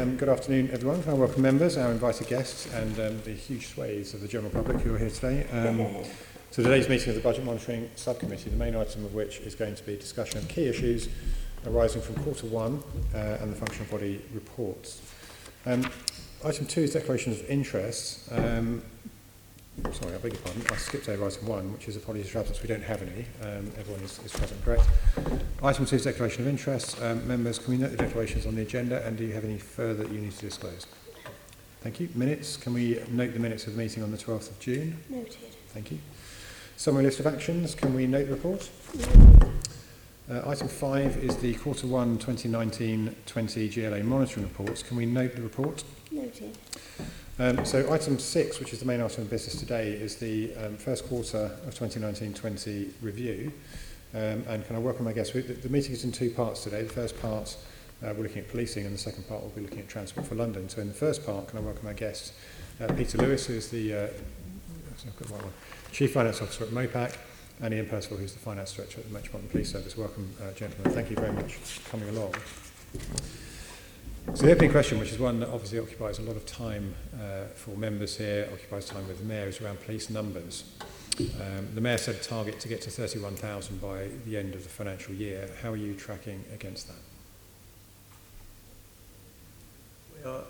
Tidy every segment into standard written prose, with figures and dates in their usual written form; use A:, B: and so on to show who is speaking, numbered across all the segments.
A: Good afternoon, everyone. I welcome members, our invited guests, and the huge swathes of the general public who are here today. So today's meeting of the Budget Monitoring Subcommittee, the main item of which is going to be discussion of key issues arising from Q1 and the functional body reports. Item 2 is declarations of interest. Sorry, I beg your pardon. I skipped over item 1, which is apologies for absence. We don't have any. Everyone is present and correct. Item 2 is declaration of interest. Members, can we note the declarations on the agenda, and do you have any further that you need to disclose? Thank you. Minutes. Can we note the minutes of the meeting on the 12th of June?
B: Noted.
A: Thank you. Summary list of actions. Can we note the report? Item 5 is the Q1 2019-20 GLA monitoring reports. Can we note the report?
B: Noted.
A: So item 6, which is the main item of business today, is the first quarter of 2019-20 review. And can I welcome my guests? The meeting is in two parts today. The first part, we're looking at policing, and the second part will be looking at Transport for London. So in the first part, can I welcome our guests, Peter Lewis, who is the Chief Finance Officer at MOPAC, and Ian Percival, who's the Finance Director at the Metropolitan Police Service. Welcome, gentlemen. Thank you very much for coming along. So the opening question, which is one that obviously occupies a lot of time for members here, occupies time with the Mayor, is around police numbers. The Mayor set a target to get to 31,000 by the end of the financial year. How are you tracking against that?
C: We are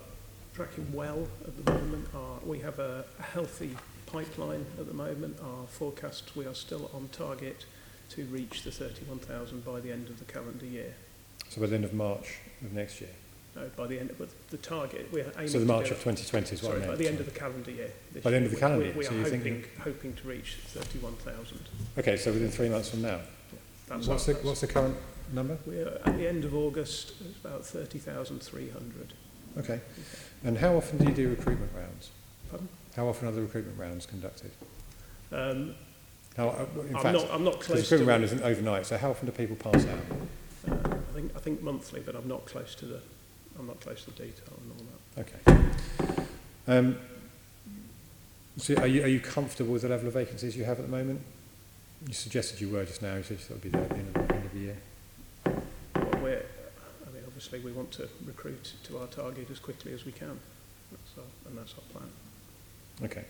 C: tracking well at the moment. We have a healthy pipeline at the moment. Our forecasts, we are still on target to reach the 31,000 by the end of the calendar year.
A: So by the end of March of next year?
C: No, by the end of the target, we're aiming
A: so the March of 2020 is what
C: sorry,
A: I meant.
C: By the end of the calendar year.
A: By the end of the calendar year?
C: We
A: so
C: are
A: you're
C: hoping to reach 31,000.
A: Okay, so within 3 months from now?
C: Yeah,
A: what's the current number?
C: We're at the end of August, it's about 30,300.
A: Okay. And how often do you do recruitment rounds?
C: Pardon?
A: How often are the recruitment rounds conducted?
C: I'm
A: The
C: not close to
A: recruitment round isn't overnight, so how often do people pass out?
C: I think monthly, but I'm not close to the detail and all
A: that. Okay. So are you comfortable with the level of vacancies you have at the moment? You suggested you were just now. You said that would be there at the end of the year.
C: Well, obviously we want to recruit to our target as quickly as we can. That's our plan.
A: Okay.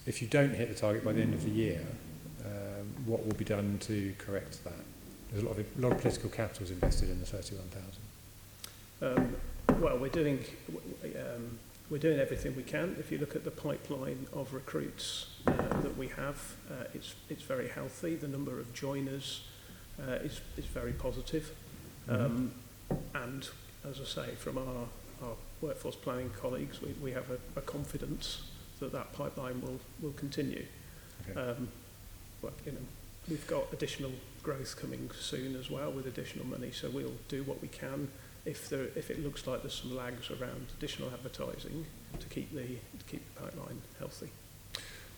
A: If you don't hit the target by the end of the year, what will be done to correct that? There's a lot of political capital is invested in the 31,000.
C: Well, we're doing everything we can. If you look at the pipeline of recruits that we have, it's very healthy. The number of joiners is very positive. And as I say, from our workforce planning colleagues, we have a confidence that pipeline will continue. Okay. We've got additional growth coming soon as well with additional money, so we'll do what we can if it looks like there's some lags around additional advertising to keep the pipeline healthy.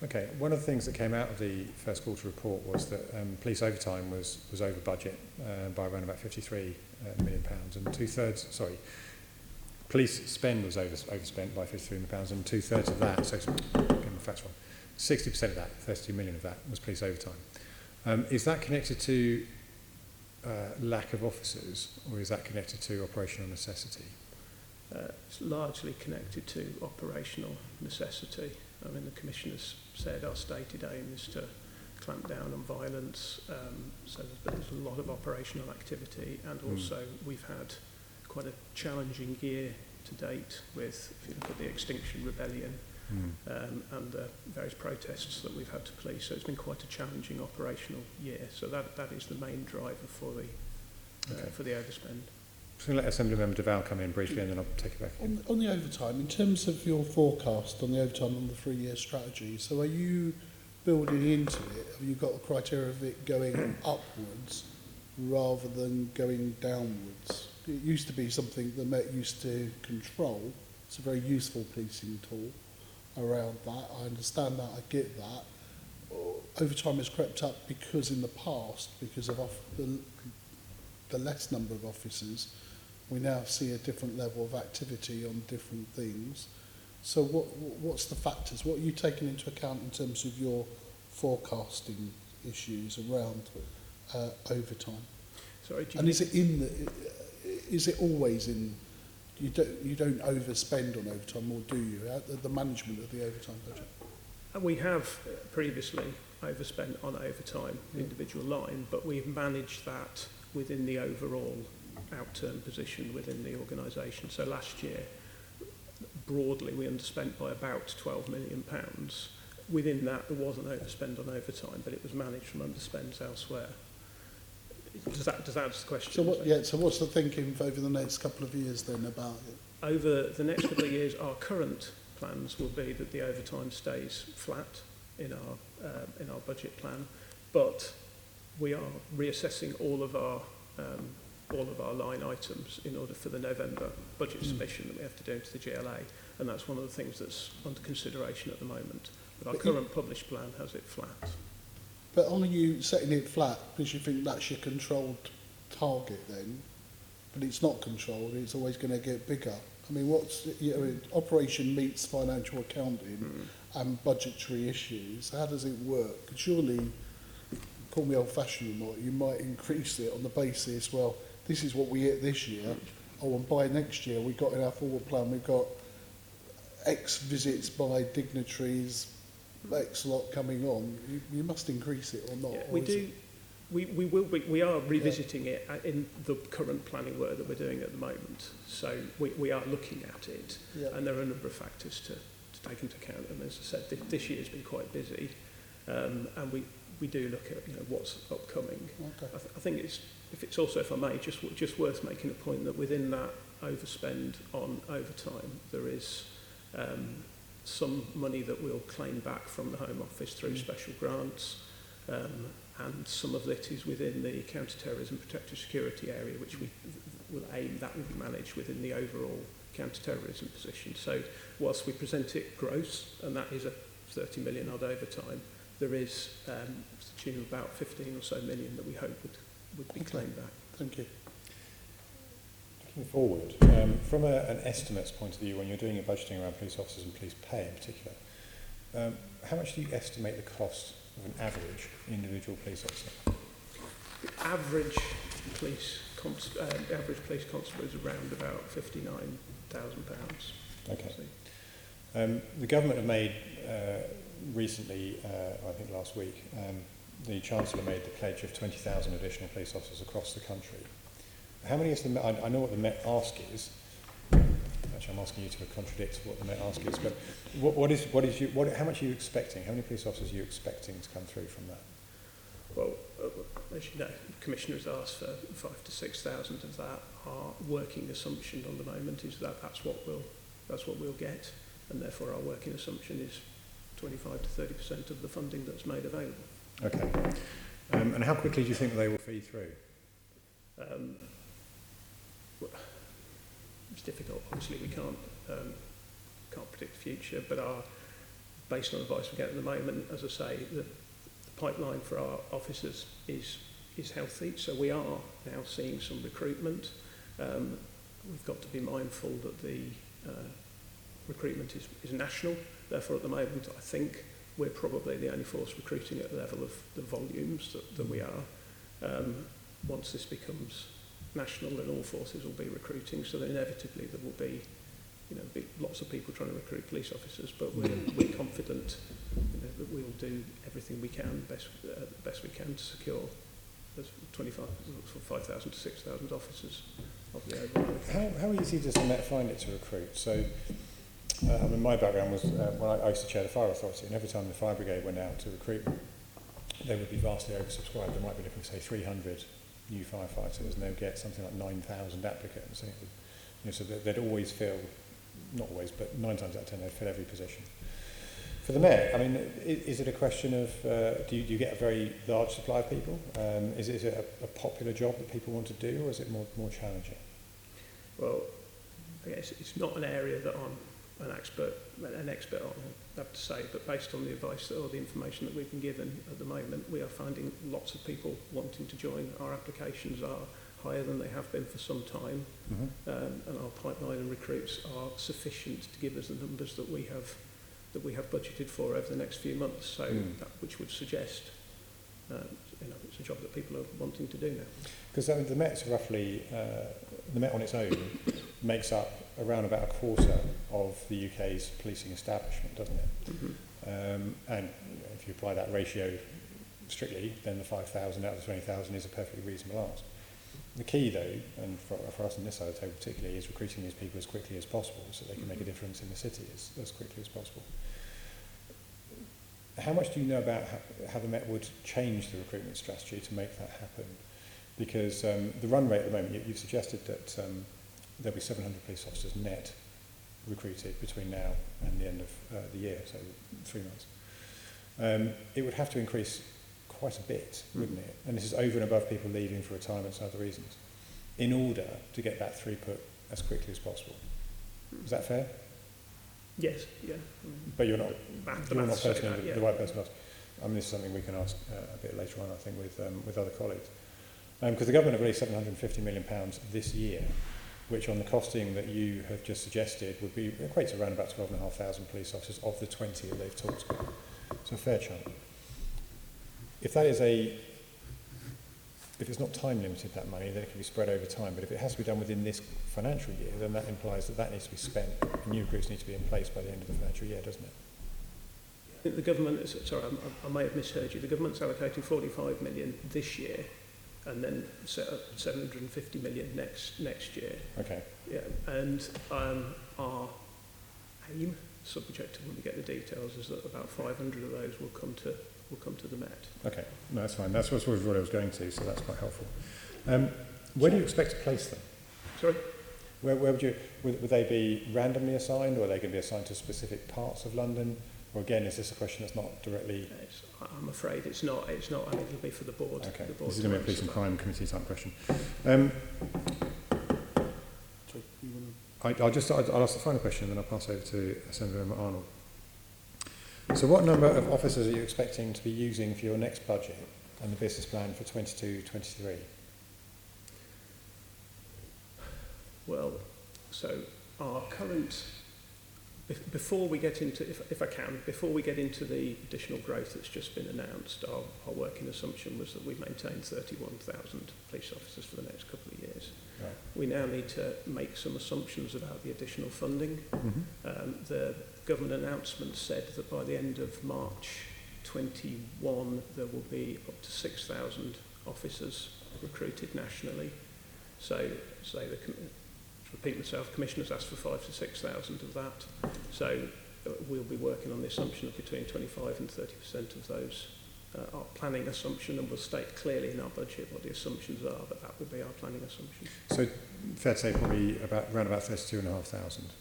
A: Okay. One of the things that came out of the first quarter report was that police overtime was over budget by around about £53 million, and police spend was overspent by £53 million, and 2/3 of that, so getting the facts wrong, 60% of that, 32 million of that, was police overtime. Is that connected to lack of officers, or is that connected to operational necessity?
C: It's largely connected to operational necessity. I mean, the Commissioner's said our stated aim is to clamp down on violence, so there's a lot of operational activity, and also we've had quite a challenging year to date with, if you look at the Extinction Rebellion, and the various protests that we've had to police. So it's been quite a challenging operational year. So that is the main driver for the overspend.
A: I'm going to let Assembly Member Duval come in briefly, and then I'll take it back.
D: On the overtime, in terms of your forecast on the overtime on the 3-year strategy, so are you building into it? Have you got the criteria of it going upwards rather than going downwards? It used to be something the Met used to control. It's a very useful policing tool around that. I understand that, I get that. Overtime has crept up because in the past, because of the less number of officers, we now see a different level of activity on different things. So what's the factors? What are you taking into account in terms of your forecasting issues around overtime?
C: Sorry,
D: and is it in the is it always in? You don't overspend on overtime, or do you? The management of the overtime budget.
C: We have previously overspent on overtime, individual line, but we've managed that within the overall outturn position within the organisation. So last year, broadly, we underspent by about £12 million. Within that, there was an overspend on overtime, but it was managed from underspends elsewhere. Does that answer the question?
D: So what's the thinking over the next couple of years then about it?
C: Over the next couple of years, our current plans will be that the overtime stays flat in our budget plan, but we are reassessing all of our line items in order for the November budget submission that we have to do into the GLA, and that's one of the things that's under consideration at the moment. But our current published plan has it flat.
D: But are you setting it flat because you think that's your controlled target then? But it's not controlled, it's always going to get bigger. I mean, operation meets financial accounting and budgetary issues. How does it work? Surely, call me old-fashioned or not, you might increase it on the basis, well, this is what we hit this year. Oh, and by next year, we've got in our forward plan, we've got X visits by dignitaries, X lot coming on. You must increase it or not.
C: Yeah,
D: or
C: we do. We are revisiting it in the current planning work that we're doing at the moment. So we are looking at it, and there are a number of factors to take into account. And as I said, this year has been quite busy, and we do look at what's upcoming.
D: Okay.
C: I think if I may, just worth making a point that within that overspend on overtime, there is some money that we'll claim back from the Home Office through special grants. And some of it is within the counter-terrorism protective security area, which we will aim that will be managed within the overall counter-terrorism position. So whilst we present it gross, and that is a 30 million odd overtime, there is a tune of about 15 or so million that we hope would be claimed back.
D: Thank you.
A: Looking forward, from an estimates point of view, when you're doing your budgeting around police officers and police pay in particular, how much do you estimate the cost of an average individual police officer?
C: The average police constable is around about £59,000.
A: Okay. The government have made recently, I think last week, the Chancellor made the pledge of 20,000 additional police officers across the country. How many is the Met? I know what the Met ask is. Actually, I'm asking you to contradict what the Met ask is, but how much are you expecting? How many police officers are you expecting to come through from that?
C: Well, as you know, the Commissioner has asked for 5,000 to 6,000 of that. Our working assumption on the moment is that that's what we'll get, and therefore our working assumption is 25 to 30% of the funding that's made available.
A: Okay. And how quickly do you think they will feed through?
C: It's difficult. Obviously, we can't predict the future, but based on advice we get at the moment, as I say, the pipeline for our officers is healthy. So we are now seeing some recruitment. We've got to be mindful that the recruitment is national. Therefore, at the moment, I think we're probably the only force recruiting at the level of the volumes that we are. Once this becomes national, then all forces will be recruiting, so that inevitably there will be lots of people trying to recruit police officers, but we're confident that we'll do everything we can, best we can, to secure 5,000 to 6,000 officers of the overall.
A: How easy does the Met find it to recruit? So, I mean, my background was when I used to chair the fire authority, and every time the fire brigade went out to recruit, they would be vastly oversubscribed. They might be looking for, say, 300 new firefighters, and they'd get something like 9,000 applicants. So they'd always fill, not always, but 9 times out of 10 they'd fill every position. For the Met, I mean, is it a question of, do you get a very large supply of people? Is it a popular job that people want to do, or is it more challenging?
C: Well, I guess it's not an area that I'm an expert on, I have to say, but based on the advice or the information that we've been given at the moment, we are finding lots of people wanting to join. Our applications are higher than they have been for some time, and our pipeline and recruits are sufficient to give us the numbers that we have budgeted for over the next few months. So that, which would suggest it's a job that people are wanting to do now.
A: Because the Met's roughly, the Met on its own makes up around about a quarter of the UK's policing establishment, doesn't it?
C: Mm-hmm.
A: And if you apply that ratio strictly, then the 5,000 out of the 20,000 is a perfectly reasonable ask. The key, though, and for us on this side of the table particularly, is recruiting these people as quickly as possible so they can make a difference in the city as quickly as possible. How much do you know about how the Met would change the recruitment strategy to make that happen? Because the run rate at the moment, you've suggested that there'll be 700 police officers net recruited between now and the end of the year, so 3 months. It would have to increase quite a bit, wouldn't it? And this is over and above people leaving for retirement and other reasons, in order to get that throughput as quickly as possible. Is that fair?
C: Yes, yeah.
A: But you're not personally
C: yeah.
A: the right person to ask. I mean, this is something we can ask a bit later on, I think, with other colleagues. Because the government have released £750 million this year, which on the costing that you have just suggested would be equates to around about 12,500 police officers of the 20 that they've talked about. So a fair chunk. If it's not time limited, that money, then it can be spread over time. But if it has to be done within this financial year, then that implies that needs to be spent and new recruits need to be in place by the end of the financial year, doesn't it?
C: I think the government, sorry, I may have misheard you, the government's allocating 45 million this year and then set up 750 million next year.
A: Okay.
C: Yeah, and our aim, subject to when we get the details, is that about 500 of those will come to the Met.
A: Okay, no, that's fine. That's what I was going to, so that's quite helpful. Where do you expect to place them?
C: Sorry?
A: Where would they be randomly assigned, or are they going to be assigned to specific parts of London? Or again, is this a question that's not directly...
C: I'm afraid it's not. I mean, it'll be for the board.
A: Okay,
C: the board
A: this is going to be a police and crime committee type question. I'll ask the final question and then I'll pass over to Assemblymember Arnold. So what number of officers are you expecting to be using for your next budget and the business plan for 22-23?
C: Well, so our current... Before we get into, if I can, before we get into the additional growth that's just been announced, our working assumption was that we maintain 31,000 police officers for the next couple of years.
A: Right.
C: We now need to make some assumptions about the additional funding.
A: Mm-hmm.
C: The government announcement said that by the end of March 21 there will be up to 6,000 officers recruited nationally. So repeat myself, Commissioners asked for 5,000 to 6,000 of that. So we'll be working on the assumption of between 25 and 30% of those. Our planning assumption, and we'll state clearly in our budget what the assumptions are, but that will be our planning assumption.
A: So fair to say probably around about 32,500.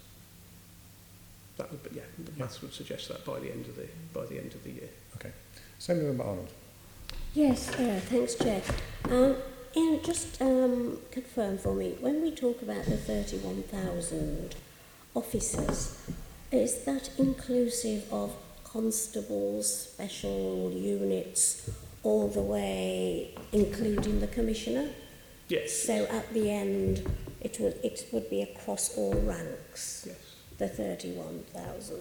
C: That would be, yeah, the maths would suggest that by the end of the year.
A: Okay. Assemblymember Arnold.
B: Yes, thanks, Chair. And just confirm for me, when we talk about the 31,000 officers, is that inclusive of constables, special units, all the way, including the Commissioner?
C: Yes.
B: So at the end, it would be across all ranks,
C: Yes.
B: the 31,000.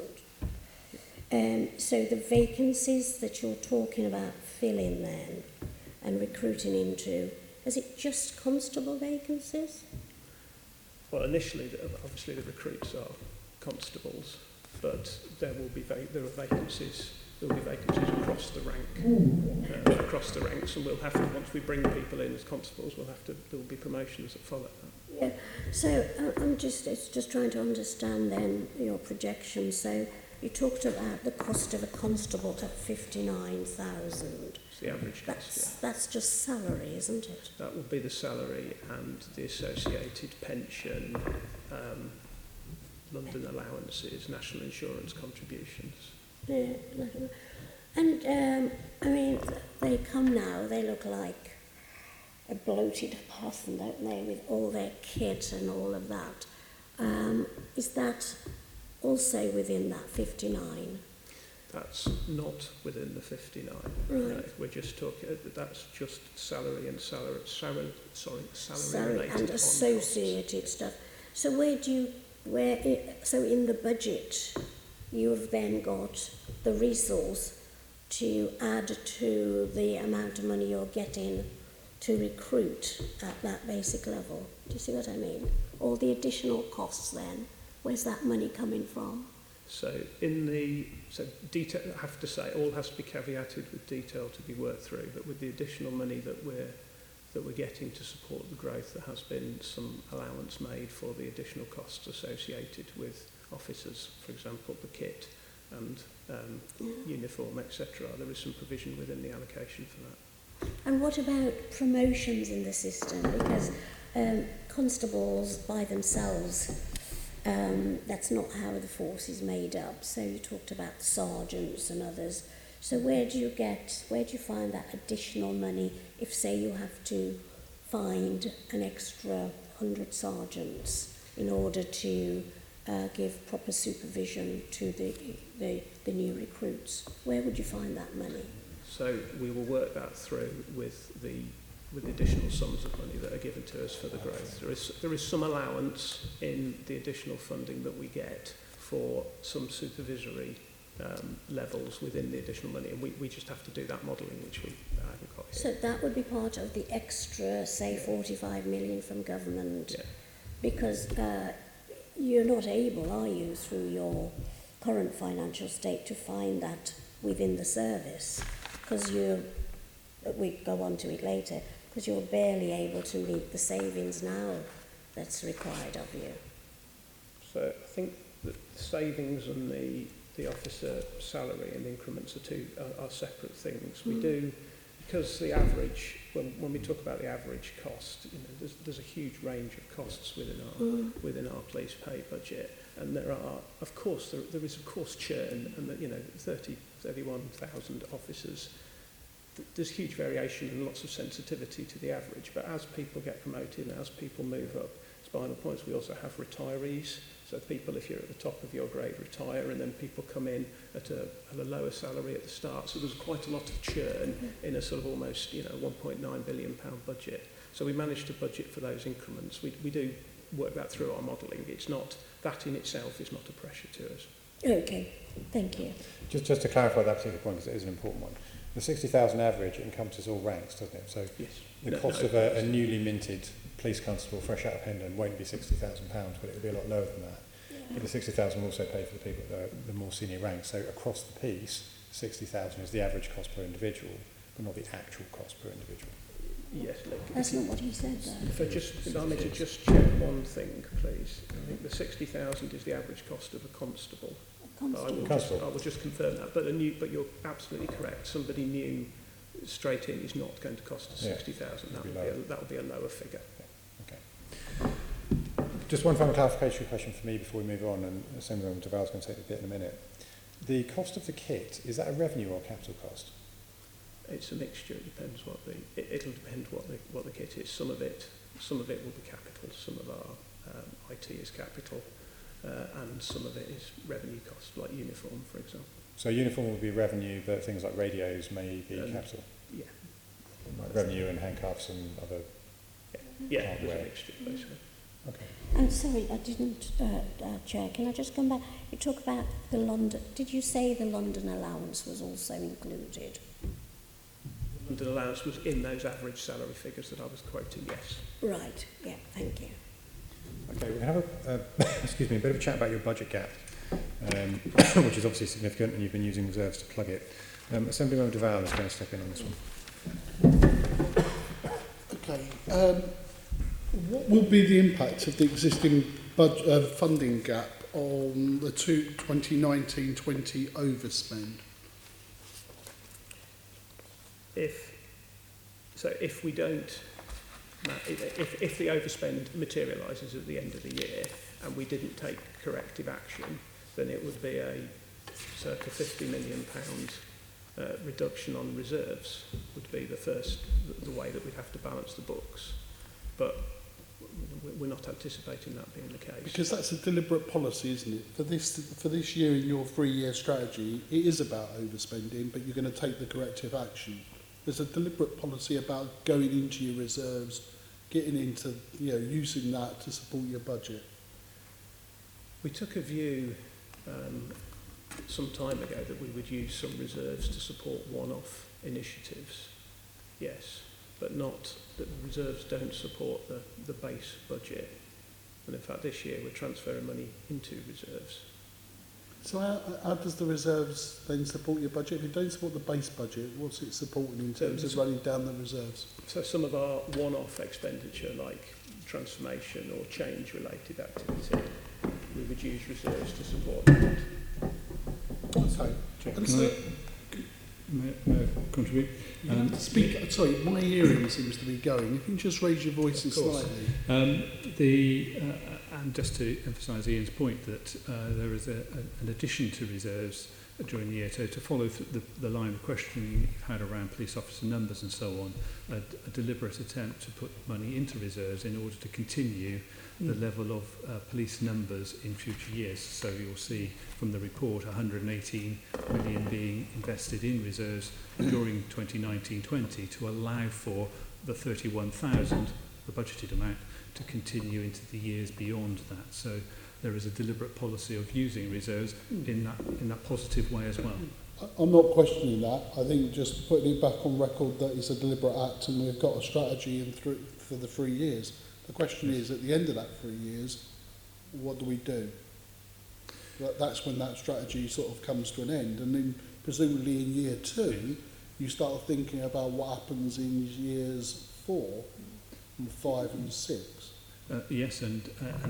B: So the vacancies that you're talking about filling then and recruiting into, is it just constable vacancies?
C: Well, initially, obviously, the recruits are constables, but there are vacancies. There will be vacancies across the ranks, and we'll have to, once we bring people in as constables, there will be promotions that follow that.
B: Yeah. So it's just trying to understand then your projection. So you talked about the cost of a constable at 59,000.
C: It's the average cost.
B: That's just salary, isn't it?
C: That will be the salary and the associated pension, London allowances, national insurance contributions.
B: Yeah. And I mean, they come now. They look like a bloated person, don't they, with all their kit and all of that. Is that also within that 59?
C: That's not within the 59.
B: Right.
C: We're just talking. That's just salary and salary related
B: and associated stuff. So so in the budget, you have then got the resource to add to the amount of money you're getting to recruit at that basic level? Do you see what I mean? All the additional costs then, where's that money coming from?
C: So detail, I have to say, all has to be caveated with detail to be worked through, but with the additional money that we're getting to support the growth, there has been some allowance made for the additional costs associated with officers, for example, the kit and uniform, etc. There is some provision within the allocation for that.
B: And what about promotions in the system? Because constables by themselves, that's not how the force is made up. So you talked about sergeants and others. So where do you find that additional money if, say, you have to find an extra 100 sergeants in order to give proper supervision to the new recruits? Where would you find that money?
C: So we will work that through with the additional sums of money that are given to us for the growth. There is some allowance in the additional funding that we get for some supervisory levels within the additional money, and we just have to do that modelling, which we haven't got here.
B: So that would be part of the extra, say, 45 million from government, because you're not able, are you, through your current financial state, to find that within the service, because we go on to it later, because you're barely able to meet the savings now that's required of you.
C: So I think that the savings and the officer salary and increments are separate things. We do, because the average, when we talk about the average cost, there's a huge range of costs within our police pay budget, and there is of course churn, and 31,000 officers. There's huge variation and lots of sensitivity to the average, but as people get promoted and as people move up spinal points, we also have retirees. So people, if you're at the top of your grade, retire, and then people come in at a lower salary at the start. So there's quite a lot of churn in a sort of almost £1.9 billion budget. So we managed to budget for those increments. We do work that through our modelling. It's not, that in itself is not a pressure to us.
B: Okay, thank you.
A: Just to clarify that particular point, because it is an important one. The 60,000 average encompasses all ranks, doesn't it? So
C: yes.
A: The cost of a newly minted police constable fresh out of Hendon won't be £60,000, but it will be a lot lower than that. But the 60,000 will also pay for the people that are the more senior ranks. So across the piece, 60,000 is the average cost per individual, but not the actual cost per individual.
C: Yes,
B: that's not what he said, though.
C: Allow me to just check one thing, please. I think the 60,000 is the average cost of a constable. I will just confirm that. But you're absolutely correct. Somebody new straight in is not going to cost us 60,000. That would be a lower figure.
A: Yeah. Okay. Just one final clarification question for me before we move on, and same with Deval's going to take the bit in a minute. The cost of the kit, is that a revenue or capital cost?
C: It's a mixture. It depends it'll depend what the kit is. Some of it will be capital. Some of our IT is capital, and some of it is revenue cost, like uniform, for example.
A: So uniform will be revenue, but things like radios may be capital.
C: Yeah.
A: Like revenue and handcuffs and other.
C: Yeah, there's a mixture basically.
A: Okay.
B: I'm sorry, I didn't, Chair. Can I just come back? You talk about the London. Did you say the London allowance was also included?
C: London allowance was in those average salary figures that I was quoting, yes.
B: Right, yeah, thank you.
A: Okay, we're going to have a bit of a chat about your budget gap, which is obviously significant, and you've been using reserves to plug it. Assemblymember Deval is going to step in on this one.
D: Okay. What will be the impact of the existing funding gap on the 2019-20 overspend?
C: If the overspend materialises at the end of the year and we didn't take corrective action, then it would be a circa £50 million reduction on reserves would be the way that we'd have to balance the books. But we're not anticipating that being the case. Because
D: that's a deliberate policy, isn't it? For this year in your 3-year strategy, it is about overspending, but you're going to take the corrective action. There's a deliberate policy about going into your reserves, getting into, using that to support your budget.
C: We took a view some time ago that we would use some reserves to support one-off initiatives. Yes, but not that the reserves don't support the base budget. And in fact, this year we're transferring money into reserves.
D: So how does the reserves then support your budget? If you don't support the base budget, what's it supporting in terms of running down the reserves?
C: So some of our one-off expenditure, like transformation or change-related activity, we would use reserves to support that.
D: Okay. And so,
E: May I contribute?
D: you have to speak. Sorry, my hearing seems to be going. If you can just raise your voices
C: Of course.
D: slightly.
E: And just to emphasise Ian's point that there is an addition to reserves during the year to follow the line of questioning you've had around police officer numbers and so on, a deliberate attempt to put money into reserves in order to continue the level of police numbers in future years. So you'll see from the report 118 million being invested in reserves during 2019-20 to allow for the 31,000, the budgeted amount, to continue into the years beyond that. So there is a deliberate policy of using reserves in that positive way as well.
D: I'm not questioning that. I think just putting it back on record that it's a deliberate act and we've got a strategy for the 3 years. The question is, at the end of that 3 years, what do we do? That's when that strategy sort of comes to an end. And then presumably in year 2, you start thinking about what happens in years 4 and 5 and 6.
E: Yes, and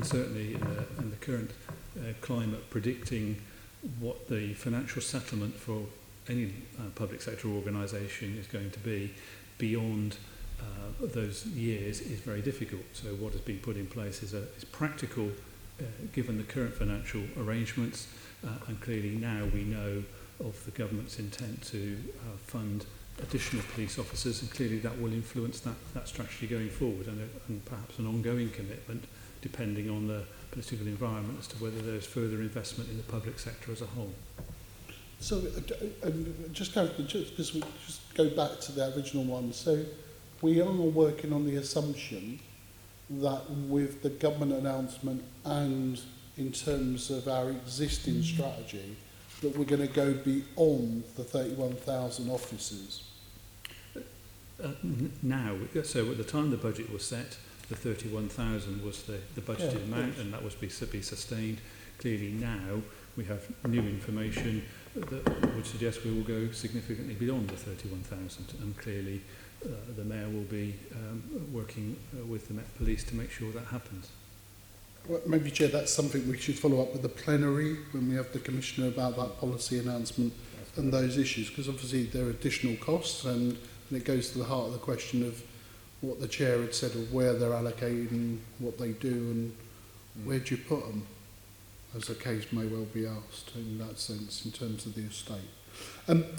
E: certainly in the current climate, predicting what the financial settlement for any public sector organisation is going to be beyond those years is very difficult. So what has been put in place is practical given the current financial arrangements, and clearly now we know of the government's intent to fund additional police officers, and clearly that will influence that strategy going forward, and perhaps an ongoing commitment depending on the political environment as to whether there's further investment in the public sector as a whole.
D: So just go back to the original one. So we are working on the assumption that with the government announcement and in terms of our existing strategy, that we're going to go beyond the 31,000 officers.
E: Now, so at the time the budget was set, the 31,000 was the budgeted amount, and that was be sustained. Clearly now we have new information that would suggest we will go significantly beyond the 31,000, and clearly the Mayor will be working with the Met Police to make sure that happens.
D: Well, maybe, Chair, that's something we should follow up with the plenary when we have the Commissioner about that policy announcement and those issues, because obviously there are additional costs, and it goes to the heart of the question of what the Chair had said of where they're allocated and what they do and where do you put them, as the case may well be asked in that sense in terms of the estate.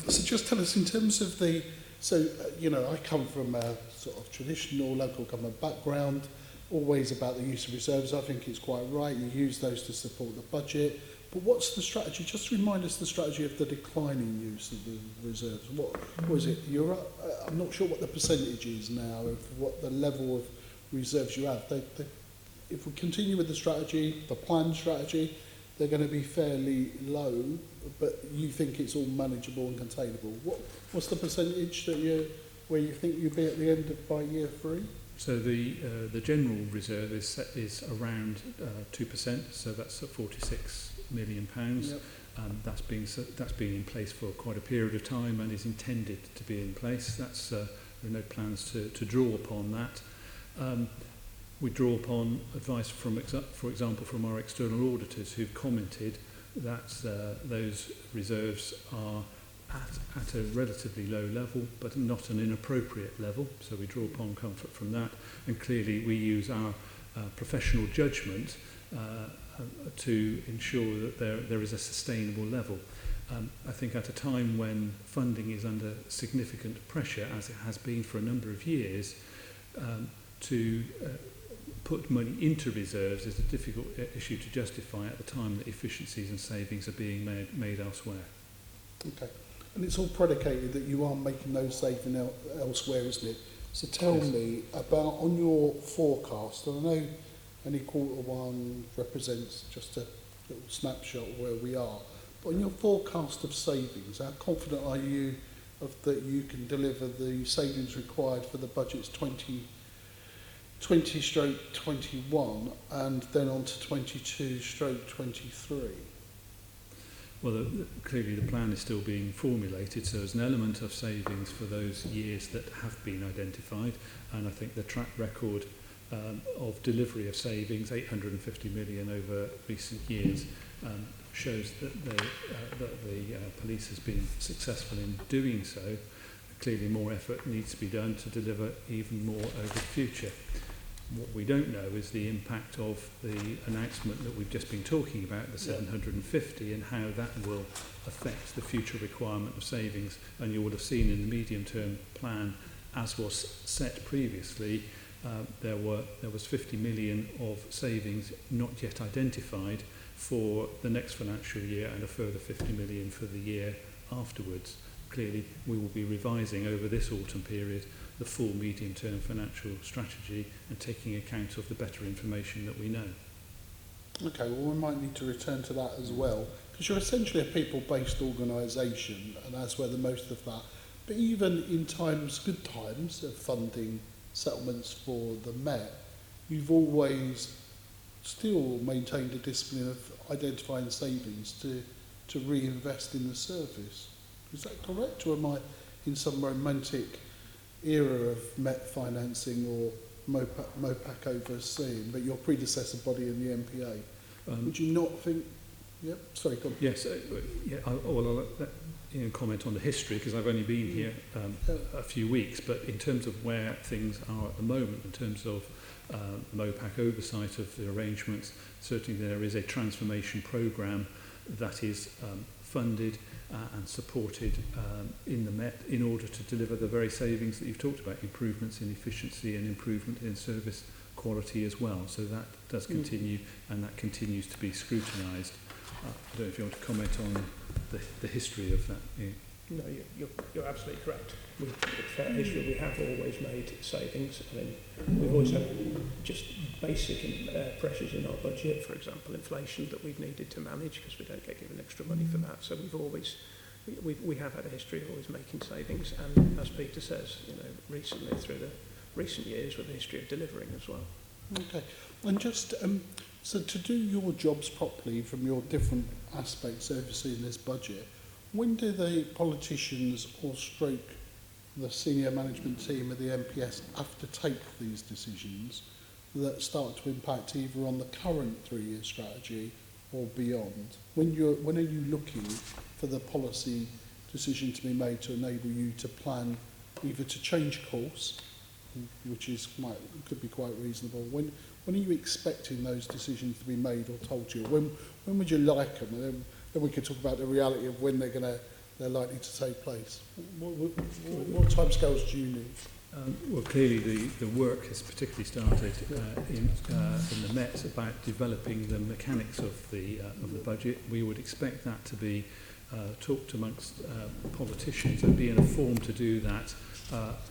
D: So just tell us in terms of the, I come from a sort of traditional local government background, always about the use of reserves. I think it's quite right. You use those to support the budget. But what's the strategy? Just remind us the strategy of the declining use of the reserves. What was it? I'm not sure what the percentage is now of what the level of reserves you have. If we continue with the strategy, the planned strategy, they're going to be fairly low, but you think it's all manageable and containable. What's the percentage that where you think you'll be at the end of by year 3?
E: So the general reserve is around 2%, so that's at £46 million. Yep. That's been in place for quite a period of time and is intended to be in place. There are no plans to draw upon that. We draw upon advice from, for example, from our external auditors who've commented that those reserves are at a relatively low level, but not an inappropriate level. So we draw upon comfort from that, and clearly we use our professional judgment to ensure that there is a sustainable level. I think at a time when funding is under significant pressure, as it has been for a number of years, to put money into reserves is a difficult issue to justify at the time that efficiencies and savings are being made elsewhere.
D: Okay. And it's all predicated that you are making those savings elsewhere, isn't it? So tell me about, on your forecast, and I know only Q1 represents just a little snapshot of where we are, On your forecast of savings, how confident are you that you can deliver the savings required for the budget's 2020/21 and then on to 22/23?
E: Well, clearly the plan is still being formulated, so there's an element of savings for those years that have been identified, and I think the track record of delivery of savings, 850 million over recent years, shows that the police has been successful in doing so. Clearly more effort needs to be done to deliver even more over the future. What we don't know is the impact of the announcement that we've just been talking about, the 750, and how that will affect the future requirement of savings. And you would have seen in the medium-term plan, as was set previously, there was 50 million of savings not yet identified for the next financial year and a further 50 million for the year afterwards. Clearly, we will be revising over this autumn period the full medium-term financial strategy and taking account of the better information that we know.
D: Okay, well, we might need to return to that as well, because you're essentially a people-based organisation, and that's where the most of that. But even in times, good times of funding settlements for the Met, you've always still maintained a discipline of identifying savings to reinvest in the service. Is that correct, or am I in some romantic era of Met financing or MOPAC overseeing, but your predecessor body in the MPA? Would you not think... Yep, sorry, go on.
E: Yes, I'll let Ian comment on the history, because I've only been here a few weeks, but in terms of where things are at the moment, in terms of MOPAC oversight of the arrangements, certainly there is a transformation programme that is funded and supported in the Met in order to deliver the very savings that you've talked about, improvements in efficiency and improvement in service quality as well. So that does continue, and that continues to be scrutinised. I don't know if you want to comment on the history of that. Yeah.
C: No, you're absolutely correct. With fair history, we have always made savings. I mean, we've always had just basic pressures in our budget, for example, inflation that we've needed to manage because we don't get given extra money for that. So we have had a history of always making savings, and as Peter says, recently through the recent years with a history of delivering as well.
D: Okay, and just so to do your jobs properly from your different aspects overseeing this budget, when do the politicians or stroke the senior management team of the MPS have to take these decisions that start to impact either on the current 3-year strategy or beyond? When are you looking for the policy decision to be made to enable you to plan either to change course, which could be quite reasonable? When are you expecting those decisions to be made or told you? When would you like them? And then we could talk about the reality of when they're likely to take place. What timescales do you need?
E: Well, clearly the work has particularly started in the Met about developing the mechanics of the budget. We would expect that to be talked amongst politicians and be in a form to do that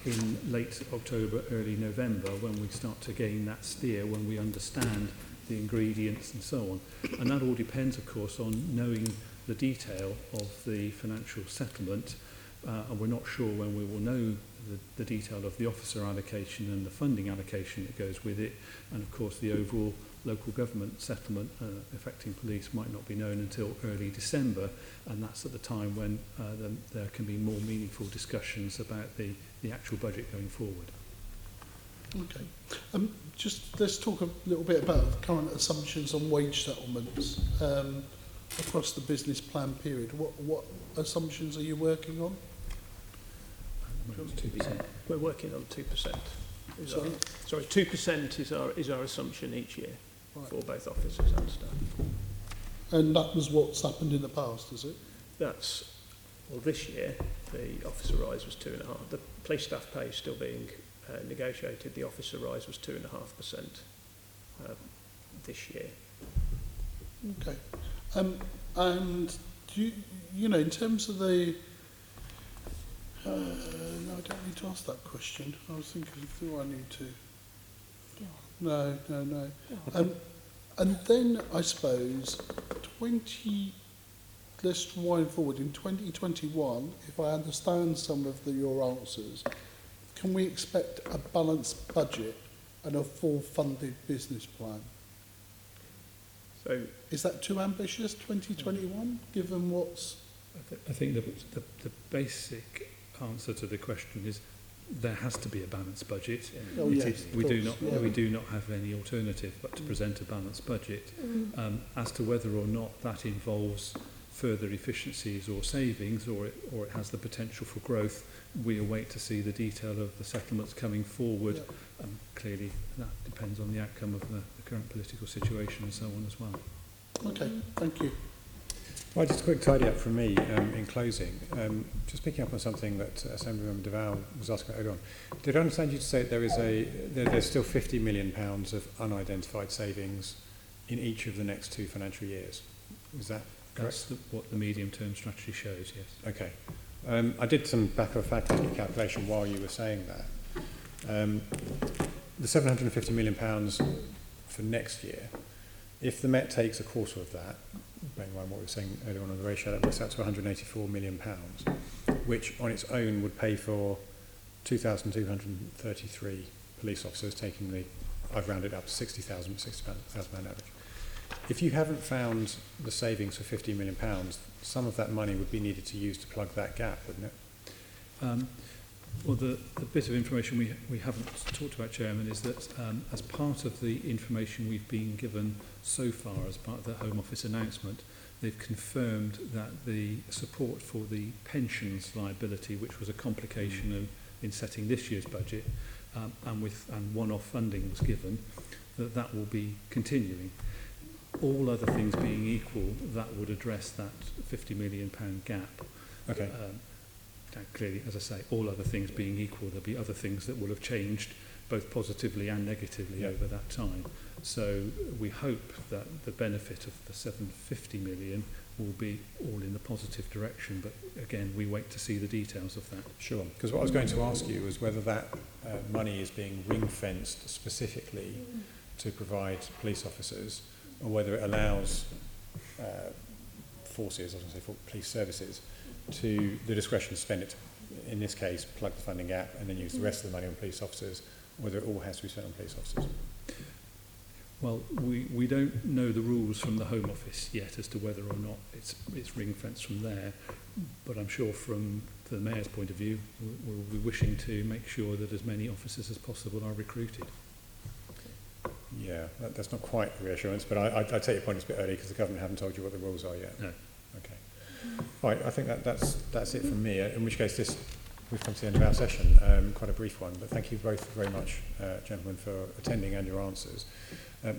E: in late October, early November, when we start to gain that steer, when we understand the ingredients and so on. And that all depends, of course, on knowing the detail of the financial settlement, and we're not sure when we will know the detail of the officer allocation and the funding allocation that goes with it, and of course the overall local government settlement affecting police might not be known until early December, and that's at the time when there can be more meaningful discussions about the actual budget going forward.
D: Okay. Just let's talk a little bit about the current assumptions on wage settlements across the business plan period. What assumptions are you working on?
E: 2%.
C: We're working on 2%. Sorry, 2% is our assumption each year for both officers and staff.
D: And that was what's happened in the past, is it?
C: This year the officer rise was 2.5%. The police staff pay is still being negotiated. The officer rise was 2.5% this year.
D: Okay. And do you know, in terms of the no, I don't need to ask that question. I was thinking, do I need to? No. And then I suppose 28 let's wind forward. In 2021, if I understand some of your answers, can we expect a balanced budget and a full funded business plan?
C: So
D: Is that too ambitious, 2021, given what's...
E: I think the basic answer to the question is there has to be a balanced budget.
D: Oh,
E: It
D: yes,
E: is-
D: of
E: we do
D: course,
E: not
D: yeah.
E: we do not have any alternative but to present a balanced budget. As to whether or not that involves further efficiencies or savings, or it has the potential for growth, we await to see the detail of the settlements coming forward.
D: Yeah.
E: Clearly, that depends on the outcome of the current political situation and so on as well.
D: Okay, thank you.
A: Well, just a quick tidy up from me in closing. Just picking up on something that Assemblymember Deval was asking earlier on. Did I understand you to say that there's still £50 million of unidentified savings in each of the next 2 financial years? Is that correct?
E: That's what the medium-term strategy shows, yes.
A: Okay. I did some back-of-the-fact calculation while you were saying that. The £750 million for next year, if the Met takes a quarter of that, bearing in mind what we were saying earlier on the ratio, that works out to £184 million, which on its own would pay for 2,233 police officers, taking the, I've rounded up to £60,000 average. If you haven't found the savings for £50 million, some of that money would be needed to use to plug that gap, wouldn't it?
E: Well, the bit of information we haven't talked about, Chairman, is that as part of the information we've been given so far as part of the Home Office announcement, they've confirmed that the support for the pensions liability, which was a complication in setting this year's budget, and one-off funding was given, that will be continuing. All other things being equal, that would address that £50 million gap.
A: Okay.
E: Clearly, as I say, all other things being equal, there'll be other things that will have changed both positively and negatively over that time. So we hope that the benefit of the 750 million will be all in the positive direction, but again, we wait to see the details of that.
A: Sure, because what I was going to ask you was whether that money is being ring-fenced specifically to provide police officers, or whether it allows forces, I was going to say for police services, to the discretion to spend it, in this case, plug the funding gap and then use the rest of the money on police officers, whether it all has to be spent on police officers.
E: Well, we don't know the rules from the Home Office yet as to whether or not it's ring-fenced from there, but I'm sure from the Mayor's point of view, we'll be wishing to make sure that as many officers as possible are recruited.
A: Yeah, that's not quite reassurance, but I take your point, it's a bit early because the government haven't told you what the rules are yet.
E: No.
A: Okay. Right, I think that's it from me, in which case we've come to the end of our session, quite a brief one, but thank you both very much, gentlemen, for attending and your answers.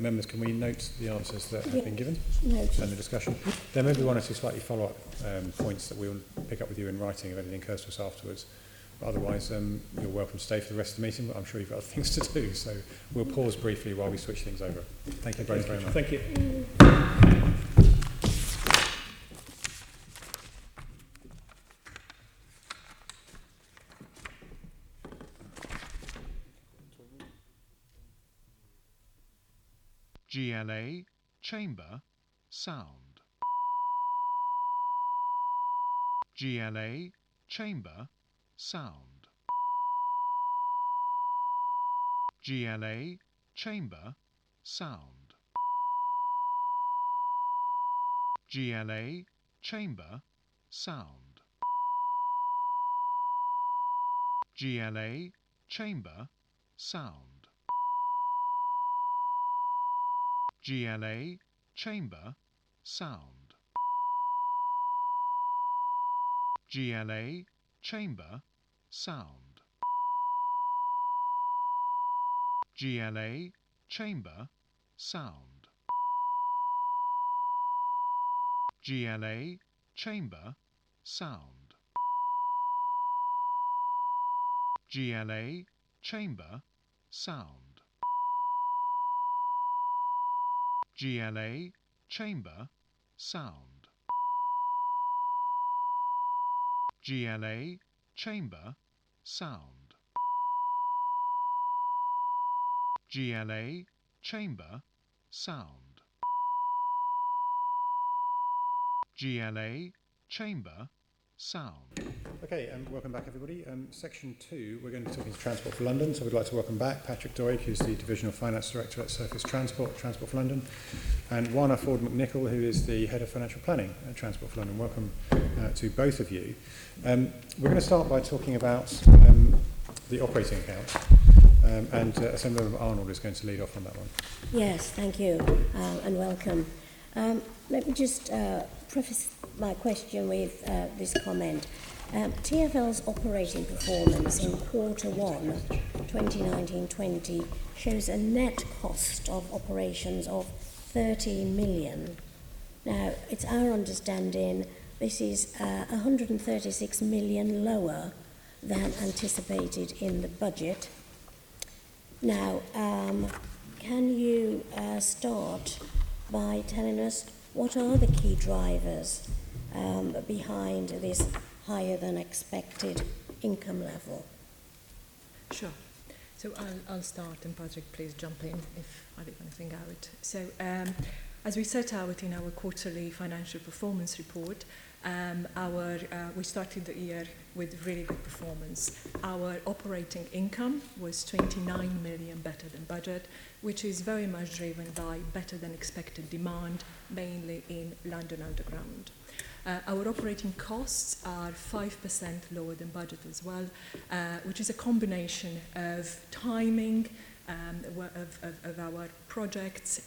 A: Members, can we note the answers that have been given and the discussion? There may be one or two slightly follow-up points that we'll pick up with you in writing if anything occurs to us afterwards. But otherwise, you're welcome to stay for the rest of the meeting, but I'm sure you've got other things to do, so we'll pause briefly while we switch things over. Thank you both very much.
C: Thank you.
F: GLA Chamber Sound. GLA Chamber Sound. GLA Chamber Sound. GLA Chamber Sound. GLA Chamber Sound. GLA Chamber Sound. GLA Chamber Sound. GLA Chamber Sound. GLA Chamber Sound. GLA Chamber Sound. GLA Chamber Sound. GLA Chamber Sound. GLA Chamber Sound. GLA, Chamber, Sound.
A: Okay, welcome back everybody. Section 2, we're going to be talking to Transport for London, so we'd like to welcome back Patrick Doig, who's the Divisional Finance Director at Surface Transport, Transport for London, and Oana Ford-McNicol, who is the Head of Financial Planning at Transport for London. Welcome to both of you. We're going to start by talking about the operating account, and Assemblyman Arnold is going to lead off on that one.
B: Yes, thank you, and welcome. Let me just preface my question with this comment. TfL's operating performance in Q1 2019-20 shows a net cost of operations of 13 million. Now, it's our understanding this is 136 million lower than anticipated in the budget. Now, can you start by telling us what are the key drivers behind this higher than expected income level?
G: Sure. So I'll start, and Patrick, please jump in if I leave anything out. So as we set out in our quarterly financial performance report, we started the year with really good performance. Our operating income was 29 million better than budget, which is very much driven by better than expected demand, mainly in London Underground. Our operating costs are 5% lower than budget as well, which is a combination of timing of our projects,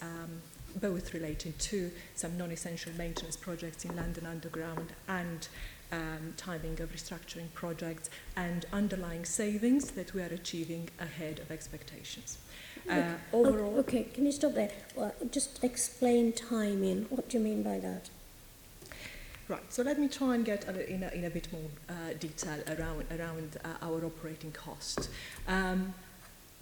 G: both related to some non-essential maintenance projects in London Underground and timing of restructuring projects and underlying savings that we are achieving ahead of expectations. Overall,
B: Okay, can you stop there? Well, just explain timing. What do you mean by that?
G: right, so let me try and get in a bit more detail around our operating cost.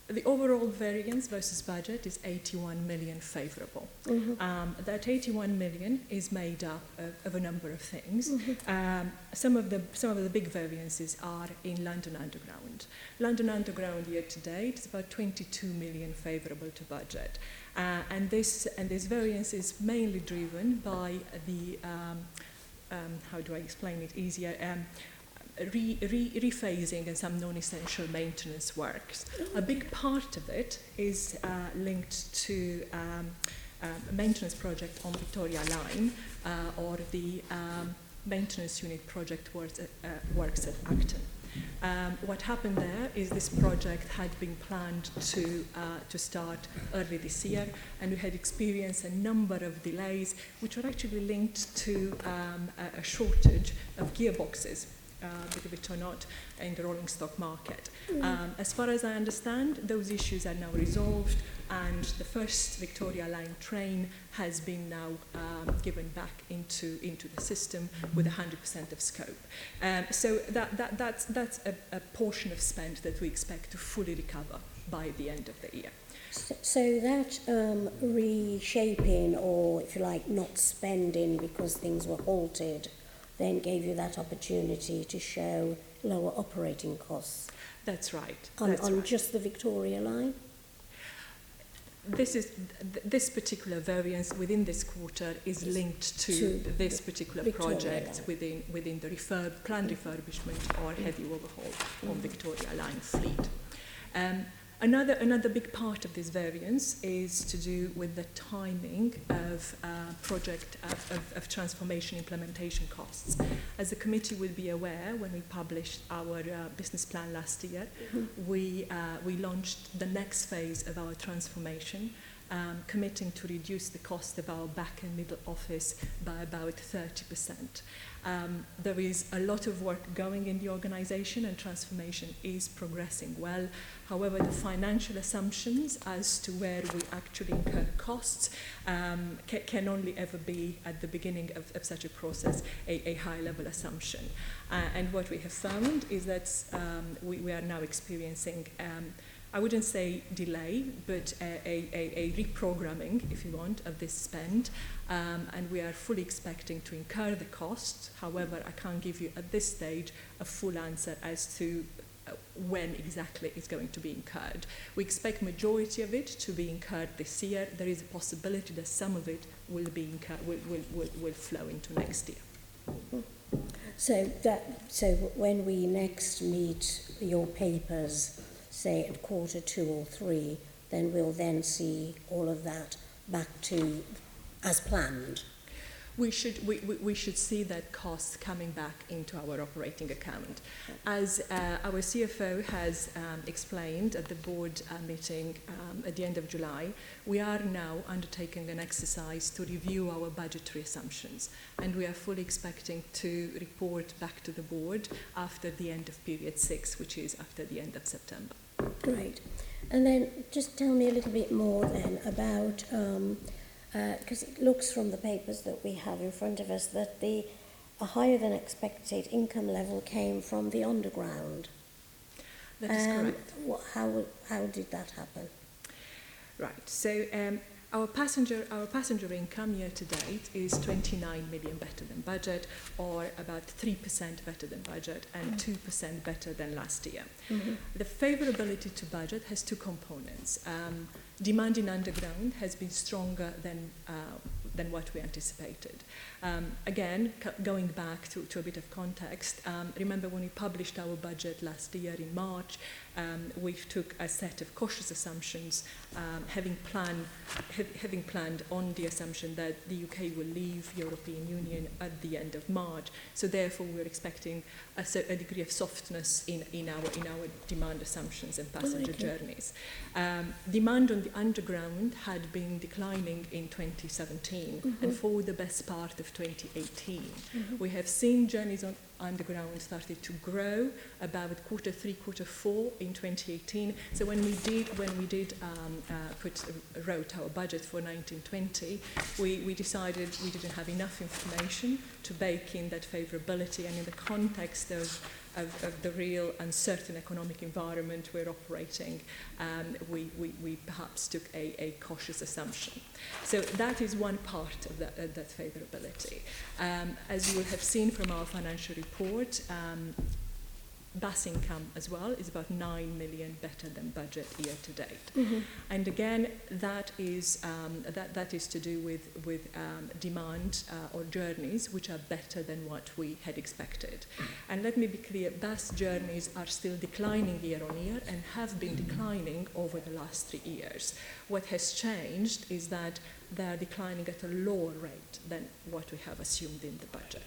G: The overall variance versus budget is 81 million favourable.
B: Mm-hmm.
G: That 81 million is made up of a number of things.
B: Mm-hmm.
G: Some of the big variances are in London Underground. London Underground year to date is about 22 million favourable to budget, and this variance is mainly driven by the how do I explain it easier? Rephasing and some non-essential maintenance works. A big part of it is linked to a maintenance project on Victoria Line or the maintenance unit project works at Acton. What happened there is this project had been planned to start early this year, and we had experienced a number of delays which were actually linked to a shortage of gearboxes, believe it or not, in the rolling stock market. As far as I understand, those issues are now resolved, and the first Victoria Line train has been now given back into the system with 100% of scope. So that's a portion of spend that we expect to fully recover by the end of the year.
B: So that reshaping, or if you like, not spending because things were halted, then gave you that opportunity to show lower operating costs.
G: That's right.
B: On just the Victoria Line?
G: This particular variance within this quarter is linked to this particular
B: Victoria
G: project
B: Line. within
G: the planned refurbishment or heavy overhaul on Victoria Line fleet. Another big part of this variance is to do with the timing of of transformation implementation costs. As the committee will be aware, when we published our business plan last year, we launched the next phase of our transformation, committing to reduce the cost of our back and middle office by about 30%. There is a lot of work going in the organisation, and transformation is progressing well. However, the financial assumptions as to where we actually incur costs can only ever be, at the beginning of such a process, a high-level assumption. And what we have found is that we are now experiencing I wouldn't say delay, but a reprogramming, if you want, of this spend. And we are fully expecting to incur the costs. However, I can't give you at this stage a full answer as to when exactly it's going to be incurred. We expect majority of it to be incurred this year. There is a possibility that some of it will be will flow into next year.
B: So when we next meet your papers, say at Q2 or 3, then we'll then see all of that back to as planned.
G: We should see that cost coming back into our operating account. As our CFO has explained at the board meeting at the end of July, we are now undertaking an exercise to review our budgetary assumptions, and we are fully expecting to report back to the board after the end of period 6, which is after the end of September.
B: Great. And then just tell me a little bit more then about because it looks from the papers that we have in front of us that a higher than expected income level came from the underground.
G: That is correct.
B: How did that happen?
G: Right. So our passenger income year to date is 29 million better than budget, or about 3% better than budget and 2% better than last year. Mm-hmm. The favourability to budget has two components. Demand in underground has been stronger than what we anticipated. Again, going back to a bit of context, remember when we published our budget last year in March, we took a set of cautious assumptions, having planned on the assumption that the UK will leave European Union at the end of March. So therefore, we're expecting a degree of softness in our demand assumptions and passenger journeys. Demand on the underground had been declining in 2017 and for the best part of 2018. We have seen journeys on underground started to grow about Q3, Q4 in 2018. So when we wrote our budget for 1920, we decided we didn't have enough information to bake in that favourability, and in the context of the real uncertain economic environment we're operating, we perhaps took a cautious assumption. So that is one part of that favourability. As you will have seen from our financial report, bus income as well is about 9 million better than budget year to date. And again, that is to do with demand or journeys which are better than what we had expected. And let me be clear, bus journeys are still declining year on year and have been declining over the last 3 years. What has changed is that they are declining at a lower rate than what we have assumed in the budget.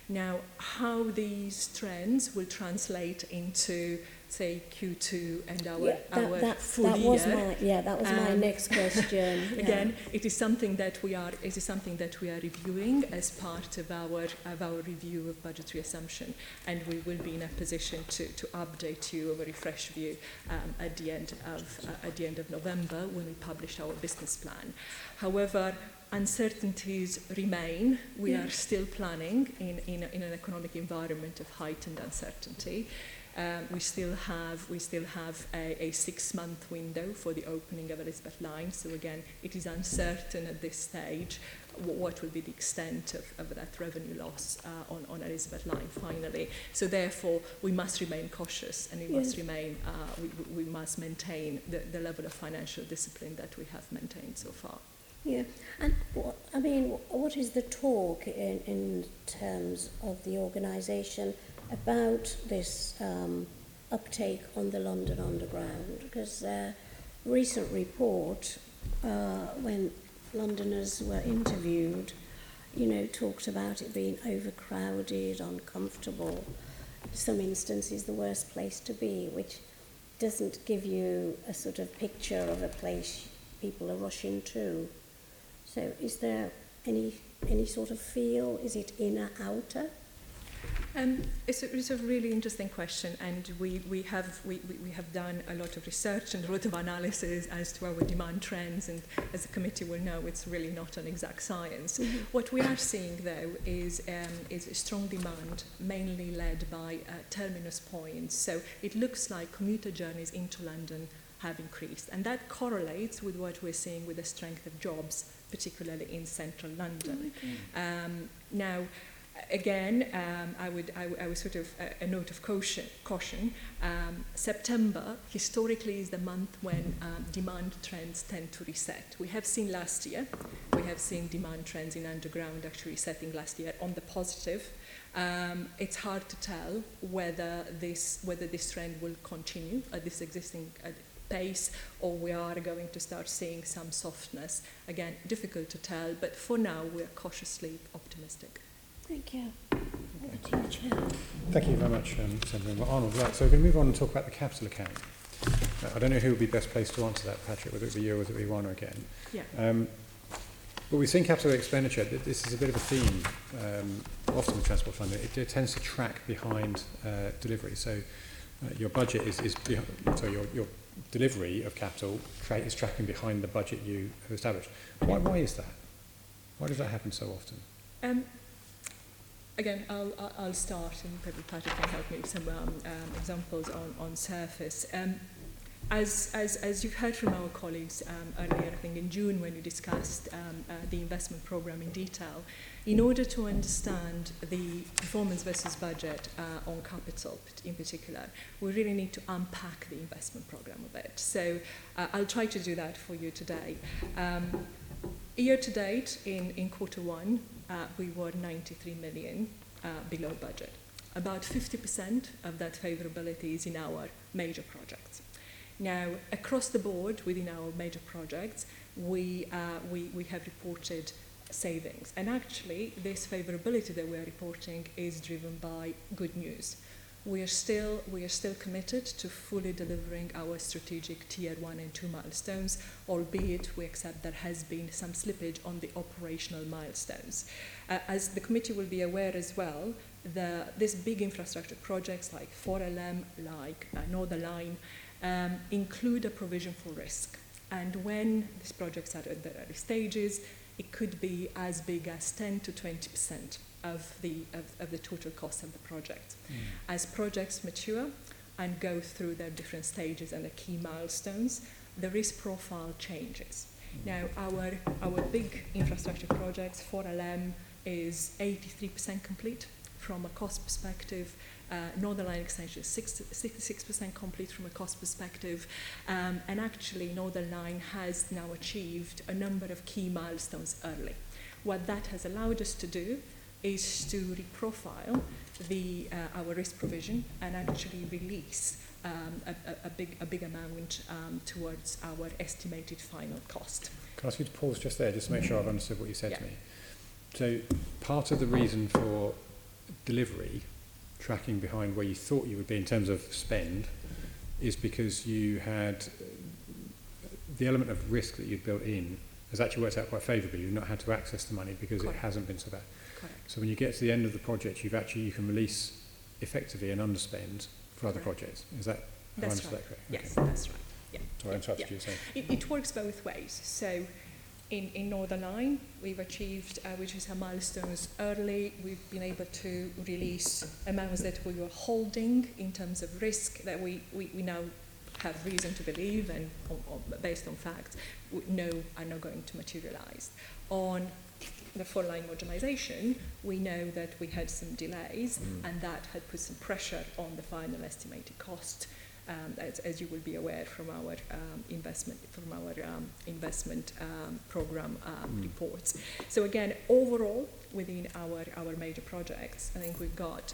G: Now, how these trends will translate into, say, Q2 and our full year.
B: That was my next question.
G: Again, it is something that we are reviewing as part of our review of budgetary assumption, and we will be in a position to update you of a refresh view at the end of November when we publish our business plan. However, uncertainties remain. We are still planning in an economic environment of heightened uncertainty. We still have a 6-month window for the opening of Elizabeth Line. So again, it is uncertain at this stage what will be the extent of that revenue loss on Elizabeth Line finally. So therefore, we must remain cautious, and we must maintain the level of financial discipline that we have maintained so far.
B: Yeah, and what is the talk in terms of the organisation about this uptake on the London Underground? Because a recent report, when Londoners were interviewed, talked about it being overcrowded, uncomfortable, in some instances the worst place to be, which doesn't give you a sort of picture of a place people are rushing to. So is there any sort of feel? Is it inner, outer?
G: It's a really interesting question, and we have done a lot of research and a lot of analysis as to our demand trends, and as the committee will know, it's really not an exact science. What we are seeing though is strong demand, mainly led by terminus points. So it looks like commuter journeys into London have increased, and that correlates with what we're seeing with the strength of jobs, particularly in central London. Now, Again, I would sort of a note of caution. September historically is the month when demand trends tend to reset. We have seen last year, demand trends in underground actually resetting last year on the positive. It's hard to tell whether this trend will continue at this existing pace, or we are going to start seeing some softness. Again, difficult to tell, but for now we're cautiously optimistic.
B: Thank you. Over to you, Chair.
A: Thank you very much, Senator Arnold. Right, so we're going to move on and talk about the capital account. I don't know who would be best placed to answer that, Patrick, whether it be you or whether it be Oana again.
G: Yeah.
A: But we've seen capital expenditure. This is a bit of a theme, often with Transport Fund. It tends to track behind delivery. So your budget your delivery of capital is tracking behind the budget you have established. Why is that? Why does that happen so often?
G: Again, I'll start, and maybe Patrick can help me with some examples on surface. As you've heard from our colleagues earlier, I think in June when we discussed the investment programme in detail, in order to understand the performance versus budget on capital in particular, we really need to unpack the investment programme a bit. So I'll try to do that for you today. Year to date, in quarter one, we were 93 million below budget. About 50% of that favourability is in our major projects. Now, across the board within our major projects, we have reported savings. And actually, this favourability that we are reporting is driven by good news. We are still committed to fully delivering our strategic Tier 1 and 2 milestones, albeit we accept there has been some slippage on the operational milestones. As the committee will be aware as well, these big infrastructure projects like Ford-LM, like Northern Line, include a provision for risk. And when these projects are at the early stages, it could be as big as 10 to 20% of the total cost of the project. As projects mature and go through their different stages and the key milestones, the risk profile changes. Now, our big infrastructure projects, 4LM is 83% complete from a cost perspective. Northern Line extension is 66% complete from a cost perspective. And actually, Northern Line has now achieved a number of key milestones early. What that has allowed us to do is to reprofile our risk provision and actually release a big amount towards our estimated final cost.
A: Can I ask you to pause just there, just to make sure I've understood what you said
G: Yeah.
A: to me? So part of the reason for delivery tracking behind where you thought you would be in terms of spend is because you had the element of risk that you'd built in has actually worked out quite favourably. You've not had to access the money because
G: Correct.
A: it hasn't been so bad.
G: Correct.
A: So when you get to the end of the project, you can release effectively an underspend for other
G: Correct.
A: projects. Is that, have I
G: That's
A: understood
G: right.
A: that correct?
G: Yes,
A: Okay.
G: that's right. Yeah.
A: Sorry, I interrupted
G: Yeah.
A: you saying.
G: It works both ways. So in Northern Line, we've achieved, which is our milestones early. We've been able to release amounts that we were holding in terms of risk that we now have reason to believe and based on facts know are not going to materialize. On the four-line modernization, we know that we had some delays and that had put some pressure on the final estimated cost. As you will be aware from our investment program reports. So again, overall, within our major projects, I think we got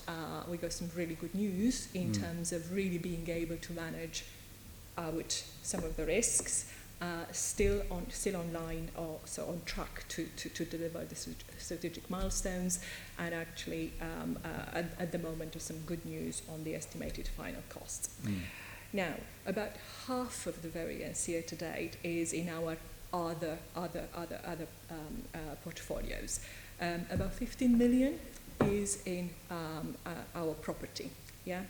G: some really good news in terms of really being able to manage out some of the risks, still online or so on track to deliver the strategic milestones, and actually at the moment there's some good news on the estimated final costs. Now, about half of the variance year to date is in our other portfolios. About 15 million is in our property. Yeah.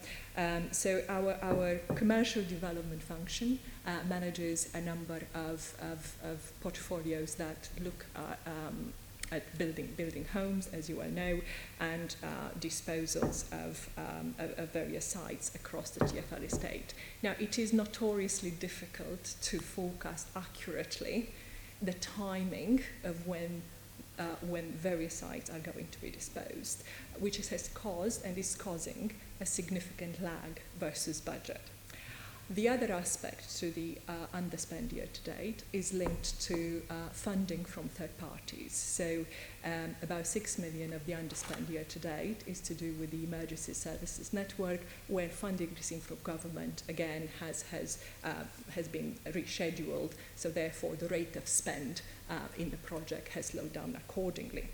G: So our commercial development function manages a number of portfolios that look at building homes, as you well know, and disposals of various sites across the TfL estate. Now, it is notoriously difficult to forecast accurately the timing of when when various sites are going to be disposed, which has caused and is causing a significant lag versus budget. The other aspect to the underspend year to date is linked to funding from third parties. So about 6 million of the underspend year to date is to do with the emergency services network, where funding received from government again has been rescheduled. So therefore, the rate of spend in the project has slowed down accordingly.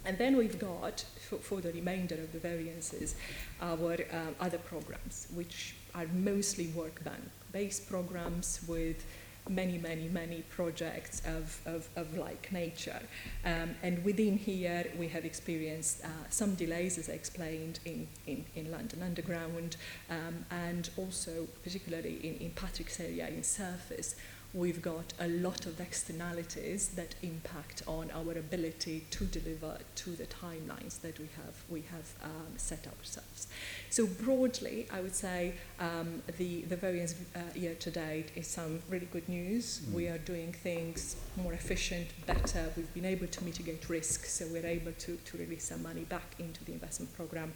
G: And then we've got, for the remainder of the variances, our other programs, which are mostly work bank-based programs with many projects of like nature. And within here, we have experienced some delays, as I explained, in London Underground, and also particularly in Patrick's area in Surface. We've got a lot of externalities that impact on our ability to deliver to the timelines that we have set ourselves. So broadly, I would say the variance year to date is some really good news. We are doing things more efficient, better. We've been able to mitigate risk, so we're able to release some money back into the investment program,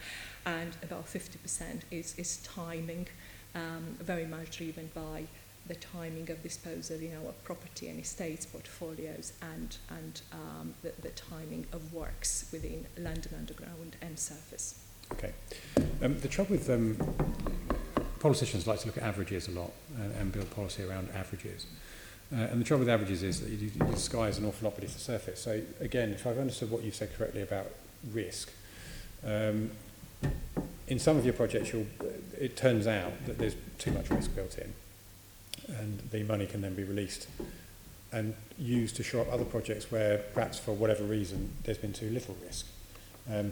G: and about 50% is timing, very much driven by the timing of disposal in our property and estates portfolios, and the timing of works within London Underground and Surface.
A: Okay. The trouble with politicians like to look at averages a lot and build policy around averages. And the trouble with averages is that you disguise an awful lot beneath the surface. So again, if I've understood what you've said correctly about risk, in some of your projects, it turns out that there's too much risk built in, and the money can then be released and used to shore up other projects where perhaps for whatever reason there's been too little risk.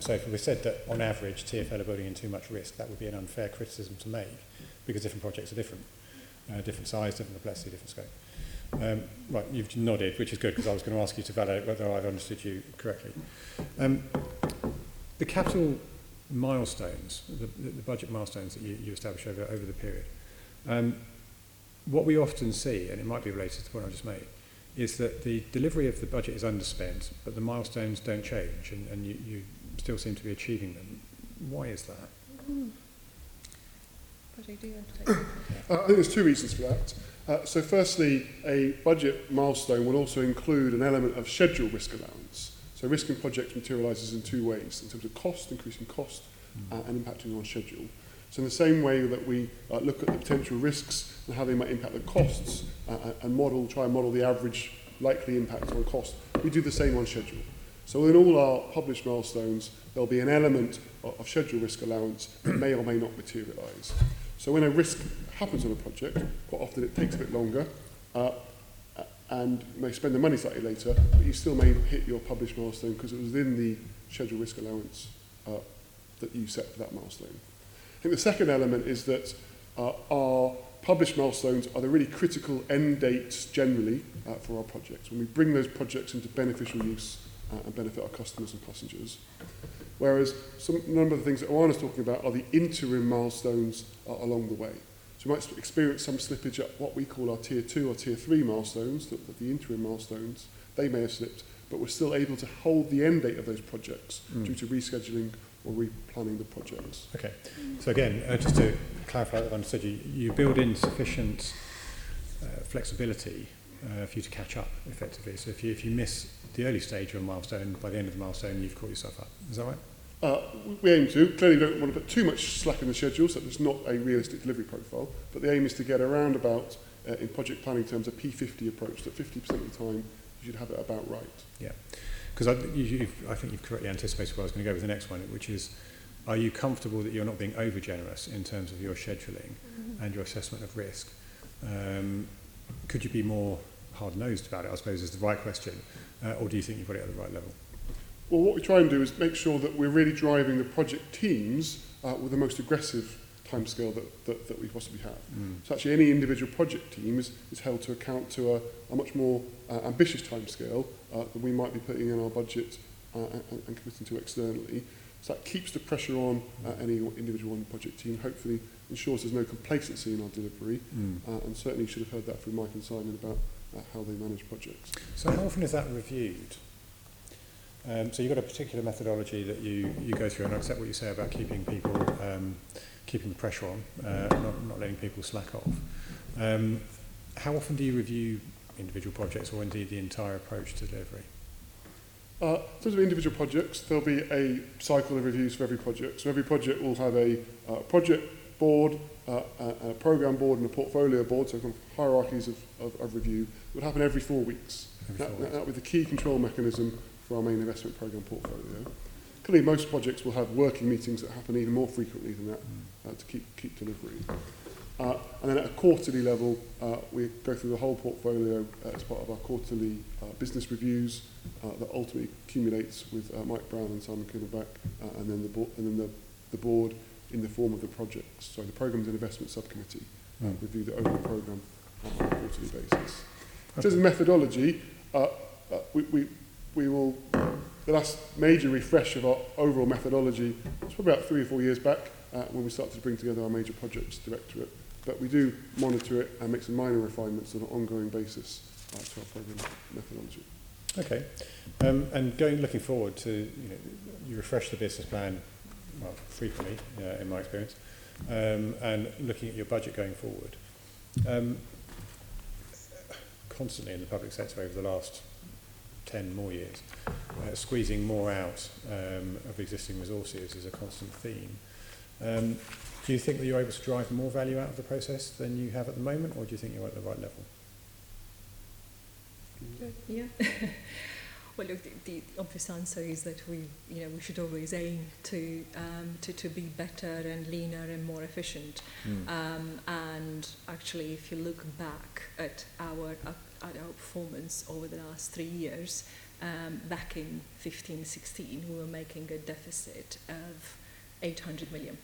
A: So if we said that on average TfL are building in too much risk, that would be an unfair criticism to make, because different projects are different, different size, different complexity, different scope. Right, you've nodded, which is good, because I was going to ask you to validate whether I've understood you correctly. The capital milestones, the budget milestones that you establish over the period, what we often see, and it might be related to the point I just made, is that the delivery of the budget is underspent, but the milestones don't change, and you still seem to be achieving them. Why is that?
G: But do you want to take it?
H: I think there's two reasons for that. So firstly, a budget milestone will also include an element of schedule risk allowance. So risk in projects materialises in two ways, in terms of cost, increasing cost, and impacting on schedule. So in the same way that we look at the potential risks and how they might impact the costs and try and model the average likely impact on cost, we do the same on schedule. So in all our published milestones, there'll be an element of schedule risk allowance that may or may not materialise. So when a risk happens on a project, quite often it takes a bit longer and you may spend the money slightly later, but you still may hit your published milestone because it was within the schedule risk allowance that you set for that milestone. I think the second element is that our published milestones are the really critical end dates generally for our projects, when we bring those projects into beneficial use and benefit our customers and passengers. Whereas a number of the things that Oana's talking about are the interim milestones along the way. So we might experience some slippage at what we call our tier 2 or tier 3 milestones, the interim milestones. They may have slipped, but we're still able to hold the end date of those projects due to rescheduling or replanning the projects.
A: Okay, so again, just to clarify that I've understood you build in sufficient flexibility for you to catch up effectively. So if you miss the early stage of a milestone, by the end of the milestone you've caught yourself up. Is that right?
H: We aim to. Clearly we don't want to put too much slack in the schedule, so there's not a realistic delivery profile, but the aim is to get around about, in project planning terms, a P50 approach, that 50% of the time you should have it about right. Yeah. Because I think you've correctly anticipated where I was going to go with the next one, which is, are you comfortable that you're not being over generous in terms of your scheduling and your assessment of risk? Could you be more hard-nosed about it, I suppose, is the right question, or do you think you've got it at the right level? Well, what we try and do is make sure that we're really driving the project teams with the most aggressive timescale that we possibly have. So actually any individual project team is held to account to a much more ambitious timescale than we might be putting in our budget and committing to externally. So that keeps the pressure on any individual on the project team, hopefully ensures there's no complacency in our delivery, and certainly you should have heard that from Mike and Simon about how they manage projects. So how often is that reviewed?
A: So you've got a particular methodology that you go through, and I accept what you say about keeping people, keeping the pressure on, not letting people slack off. How often do you review individual projects, or indeed the entire approach to delivery?
H: In terms of individual projects, there'll be a cycle of reviews for every project. So every project will have a project board, a programme board and a portfolio board, so kind of hierarchies of review. It would happen every 4 weeks. That would be the key control mechanism for our main investment programme portfolio. Clearly, most projects will have working meetings that happen even more frequently than that to keep delivery. And then at a quarterly level, we go through the whole portfolio as part of our quarterly business reviews that ultimately accumulates with Mike Brown and Simon Kindleback, and then the board in the form of the projects. So the Programmes and Investment Subcommittee review the overall programme on a quarterly basis. In terms of methodology, we will, the last major refresh of our overall methodology was probably about 3 or 4 years back when we started to bring together our major projects directorate. But we do monitor it and make some minor refinements on an ongoing basis to our programme methodology.
A: Okay. And looking forward to, you refresh the business plan frequently, in my experience, and looking at your budget going forward. Constantly in the public sector over the last 10 more years, squeezing more out of existing resources is a constant theme. Do you think that you're able to drive more value out of the process than you have at the moment, or do you think you're at the right level?
G: Yeah. Well, look, the obvious answer is that we should always aim to be better and leaner and more efficient. And actually, if you look back at our performance over the last 3 years, back in 15-16, we were making a deficit of £800 million,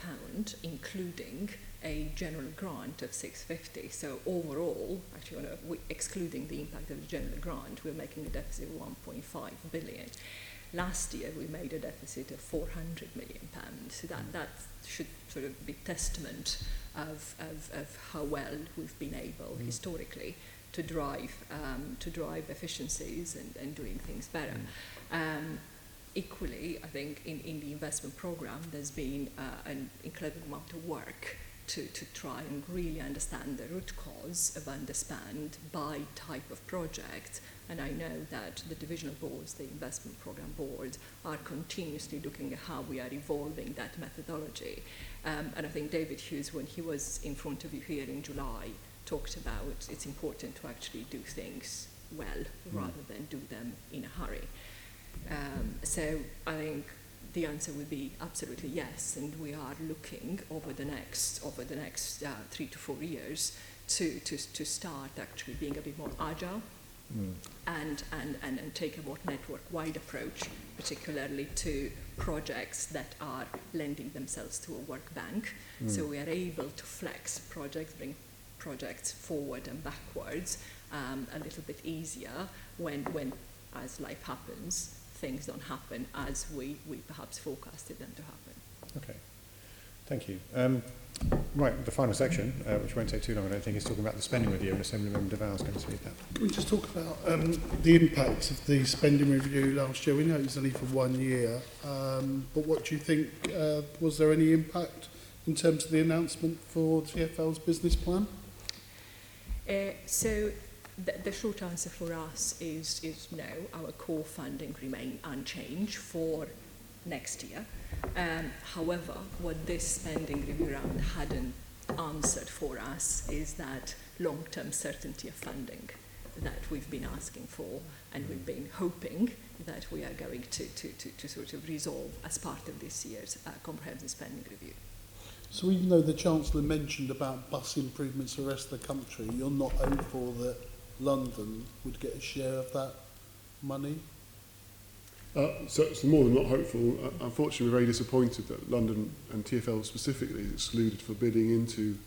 G: including a general grant of 650. So overall, actually, excluding the impact of the general grant, we're making a deficit of 1.5 billion. Last year, we made a deficit of 400 million pounds. So that should sort of be testament of how well we've been able historically to drive efficiencies and doing things better. Equally, I think in the investment programme, there's been an incredible amount of work to try and really understand the root cause of underspend by type of project. And I know that the divisional boards, the investment programme boards, are continuously looking at how we are evolving that methodology. And I think David Hughes, when he was in front of you here in July, talked about it's important to actually do things well rather than do them in a hurry. So I think the answer would be absolutely yes, and we are looking over the next 3 to 4 years to start actually being a bit more agile and take a more network-wide approach, particularly to projects that are lending themselves to a work bank. So we are able to flex projects, bring projects forward and backwards a little bit easier when as life happens, things don't happen as we perhaps forecasted them to happen. Okay,
A: thank you. Right, the final section, which won't take too long, I don't think, is talking about the spending review, and Assemblymember DeVal is going to speak that.
D: Can we just talk about the impacts of the spending review last year? We know it was only for 1 year, but what do you think, was there any impact in terms of the announcement for TfL's business plan?
G: So the short answer for us is no. Our core funding remain unchanged for next year. However, what this spending review round hadn't answered for us is that long-term certainty of funding that we've been asking for, and we've been hoping that we are going to sort of resolve as part of this year's comprehensive spending review.
D: So even though the Chancellor mentioned about bus improvements for the rest of the country, you're not hopeful that London would get a share of that money?
H: So it's more than not hopeful. Unfortunately, we're very disappointed that London and TfL specifically is excluded for bidding into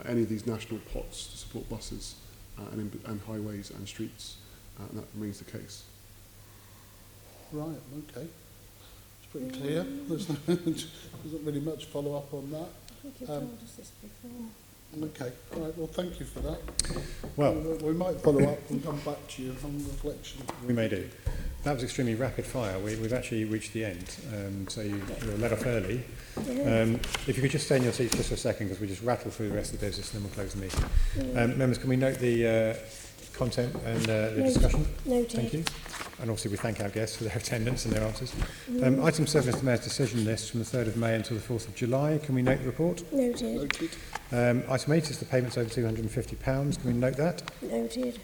H: any of these national pots to support buses and highways and streets, and that remains the case.
D: Right, okay. It's pretty clear. There's not really much follow-up on that.
B: I think you told us this before.
D: Okay, all right, well, thank you for that.
A: Well,
D: we might follow up and come back to you on reflection.
A: We may do. That was extremely rapid fire. We've actually reached the end, so you were let off early. If you could just stay in your seats just for a second, because we just rattle through the rest of the business and then we'll close the meeting. Members, can we note the content and the discussion?
B: Noted.
A: Thank you. And obviously we thank our guests for their attendance and their answers. Item 7 is the Mayor's decision list from the 3rd of May until the 4th of July. Can we note the report?
B: Noted.
A: Item 8 is the payments over £250. Can we note that?
B: Noted.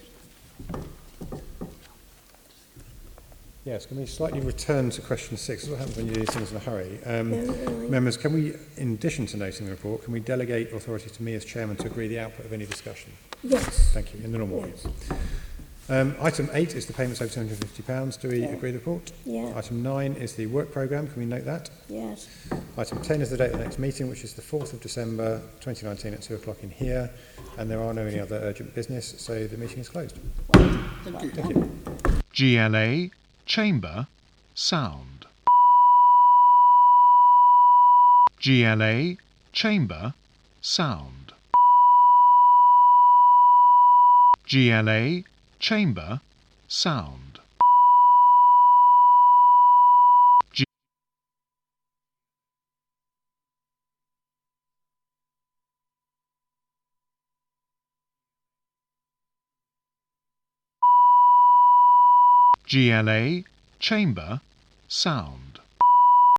A: Yes, can we slightly return to question 6? This is what happens when you do things in a hurry. Members, can we, in addition to noting the report, can we delegate authority to me as chairman to agree the output of any discussion?
B: Yes.
A: Thank you, in the normal ways. Item 8 is the payments over £250. Do we agree the report?
B: Yeah.
A: Item 9 is the work programme. Can we note that?
B: Yes.
A: Item 10 is the date of the next meeting, which is the 4th of December 2019 at 2 o'clock in here. And there are no any other urgent business, so the meeting is closed.
D: Thank you.
A: Thank you.
F: GLA, Chamber, Sound. GLA, Chamber, Sound. GLA, Chamber, Sound. GLA, Chamber, Sound.